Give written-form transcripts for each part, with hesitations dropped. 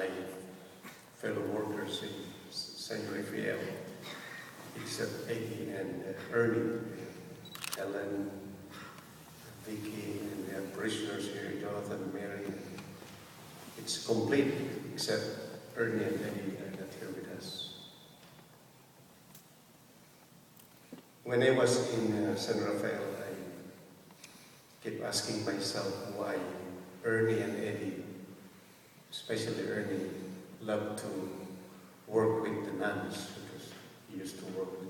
my fellow workers in San Rafael, except Eddie and Ernie, Ellen, Vicky, and we have parishioners here, Jonathan, Mary. It's complete except Ernie and Eddie are not here with us. When I was in San Rafael, I kept asking myself why Ernie and Eddie, especially Ernie, loved to work with the nuns, because he used to work with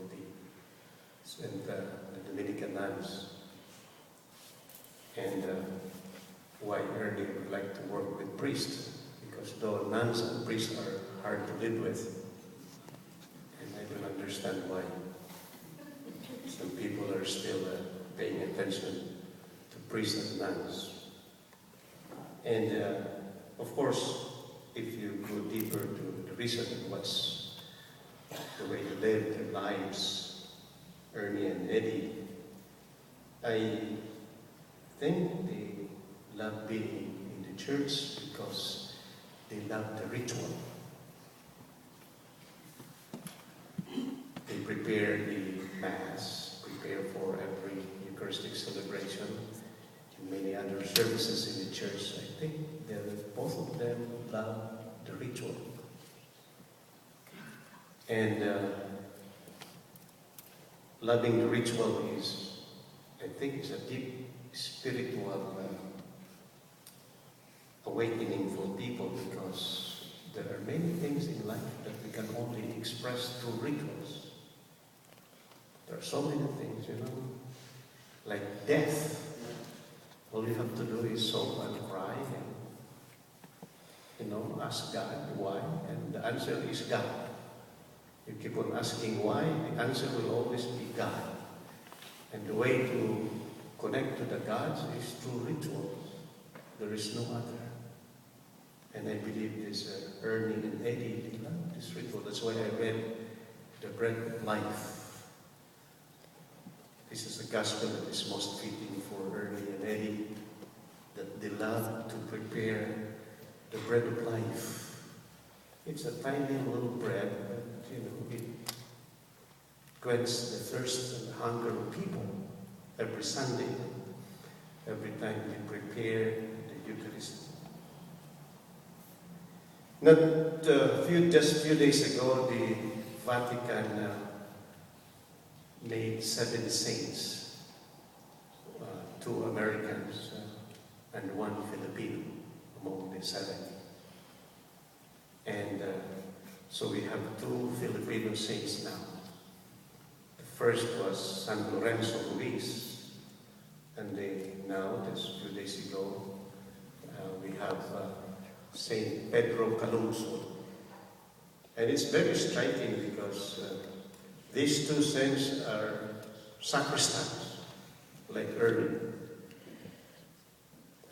the Dominican nuns. And why Ernie would like to work with priests, because though nuns and priests are hard to live with, and I don't understand why some people are still paying attention to priests and nuns. And of course, if you go deeper to the reason what's the way to live their lives, Ernie and Eddie, I think they love being in the church because they love the ritual. They prepare the Mass, prepare for every Eucharistic celebration, and many other services in the church. I think that both of them love the ritual. And loving the ritual is, I think, is a deep spiritual awakening for people, because there are many things in life that we can only express through rituals. There are so many things, like death. All you have to do is sob and cry and, ask God why, and the answer is God. You keep on asking why, the answer will always be God. And the way to connect to the gods is through rituals. There is no other. And I believe this Ernie and Eddie, they love this ritual. That's why I read the Bread of Life. This is the gospel that is most fitting for Ernie and Eddie, that they love to prepare the bread of life. It's a tiny little bread, but it quenches the thirst and the hunger of people every Sunday, every time we prepare the Eucharist. Just a few days ago, the Vatican made 7 saints, 2 Americans and 1 Filipino among the 7. And so we have 2 Filipino saints now. The first was San Lorenzo Ruiz, and now, just a few days ago, we have Saint Pedro Calungsod. And it's very striking because these 2 saints are sacristans, like Ernie.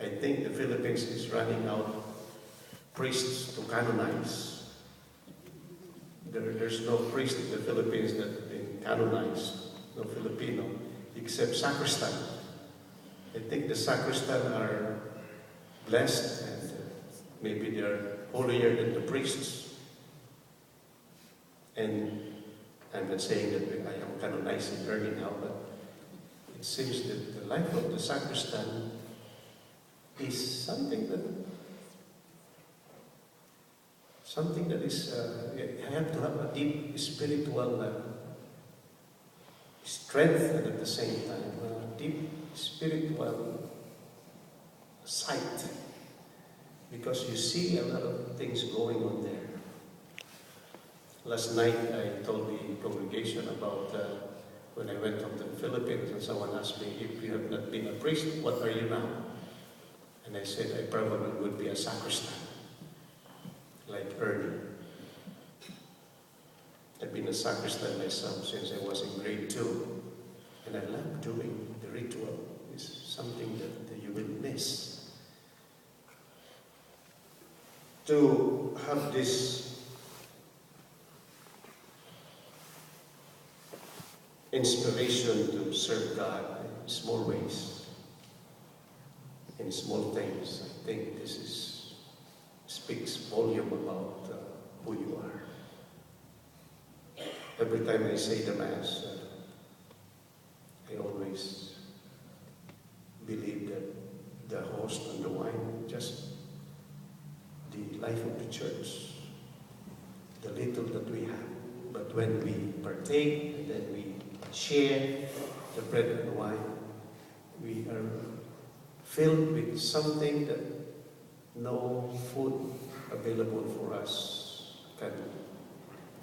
I think the Philippines is running out of priests to canonize. There's no priest in the Philippines that has been canonized, no Filipino, except sacristan. I think the sacristan are blessed, and maybe they're holier than the priests. And I'm not saying that I am canonizing Ernie now, but it seems that the life of the sacristan is something that is, I have to have a deep spiritual strength, and at the same time, a deep spiritual sight, because you see a lot of things going on there. Last night I told the congregation about when I went to the Philippines, and someone asked me, if you have not been a priest, what are you now? And I said, I probably would be a sacristan, like Ernie. I've been a sacristan myself since I was in grade 2, and I love doing the ritual. It's something that you will miss. To have this inspiration to serve God in small ways, in small things, I think this is speaks volume about who you are. Every time I say the Mass, I always believe that the host and the wine, just the life of the church, the little that we have. But when we partake and then we share the bread and wine, we are filled with something that no food available for us can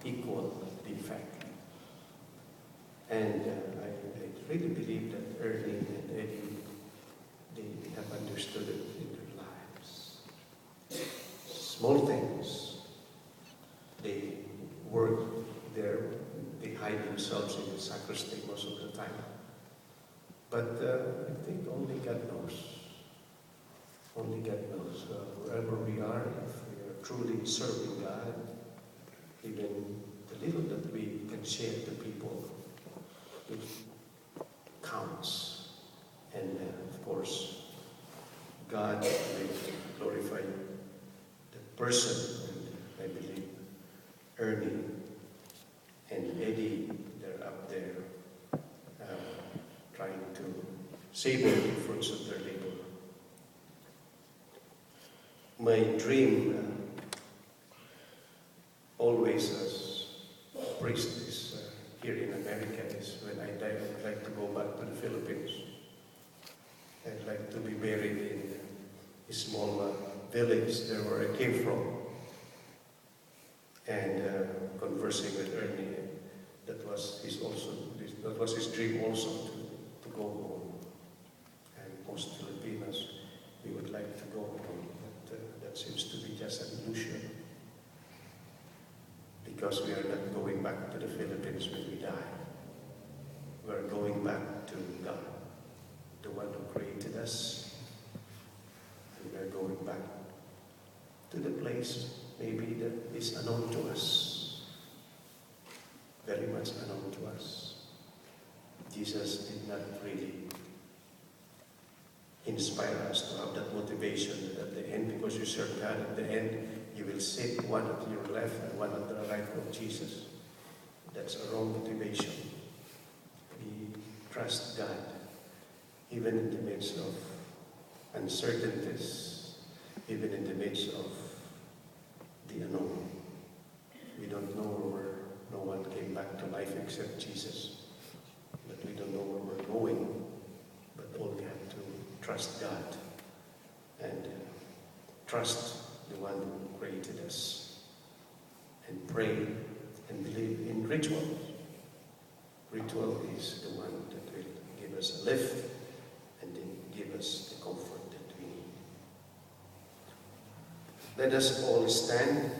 equal the effect. And I really believe that Ernie and Eddie, they have understood it in their lives. Small things, they work there, they hide themselves in the sacristy most of the time. But I think only God knows. Only God knows. Wherever we are, if we are truly serving God, even the little that we can share to people, it counts. And of course, God will glorify the person. And I believe Ernie and Eddie, they're up there trying to savor the fruits of their labor. My dream, always as a priest, is here in America, is when I die, I'd like to go back to the Philippines. I'd like to be buried in a small village there where I came from. And conversing with Ernie, that was his dream also to go home. And most Filipinos, we would like to go home, but that seems to be just an illusion, because we are not going back to the Philippines when we die. We are going back to God, the one who created us, and we are going back to the place maybe that is unknown to us, very much unknown to us. Jesus did not really inspire us to have that motivation at the end, because you serve God at the end, you will sit one at your left and one at the right of Jesus. That's a wrong motivation. We trust God, even in the midst of uncertainties, even in the midst of the unknown. We don't know where no one came back to life except Jesus. But we don't know where we're going. But all we have to trust God and trust the one who created us, and pray and believe in ritual. Ritual is the one that will give us a lift and then give us the comfort that we need. Let us all stand.